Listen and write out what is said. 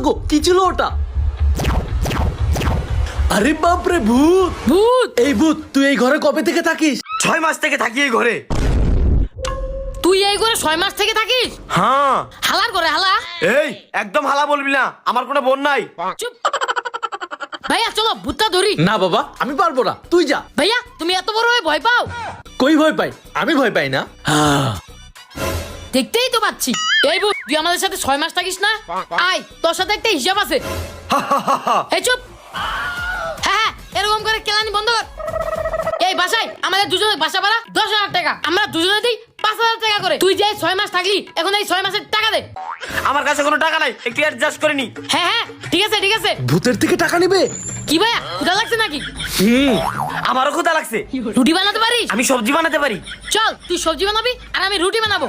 গো, কি ছিল ওটা? আরে বাপরে, ভূত! ভূত! এই ভূত, তুই এই ঘরে কবে থেকে থাকিস? 6 মাস থেকে থাকি এই ঘরে। তুই এই করে 6 মাস থেকে থাকিস? হ্যাঁ। হালার করে হালা। এই একদম হালা বলবি না, আমার কোনো বোন নাই। চুপ। ভাইয়া চলো ভূতটা ধরি। না বাবা, আমি পারবো না, তুই যা। ভাইয়া তুমি এত বড় হয়ে ভয় পাও? কই ভয় পাই? আমি ভয় পাই না। দেখতেই তো পাচ্ছি। এই ভূত, তুই আমাদের সাথে 6 মাস থাকিস না? আয়, তোর সাথে একটা হিসাব আছে। এই চুপ। হ্যাঁ, এরকম করে কেলানি বন্ধ কর। এই বাসায় আমাদের দুজনের বাসা ভাড়া 10,000 টাকা। আমরা দুজনে দিই 5,000 টাকা করে। তুই যে 6 মাস থাকলি, এখন এই 6 মাসের টাকা দে। আমার কাছে কোনো টাকা নাই, একটু অ্যাডজাস্ট করে নি। হ্যাঁ হ্যাঁ, ঠিক আছে ঠিক আছে। ভূতের থেকে টাকা নিবে? কি ভাইয়া, ক্ষুধা লাগছে নাকি? আমারও ক্ষুধা লাগছে। রুটি বানাতে পারিস? আমি সবজি বানাতে পারি। চল, তুই সবজি বানাবি আর আমি রুটি বানাবো।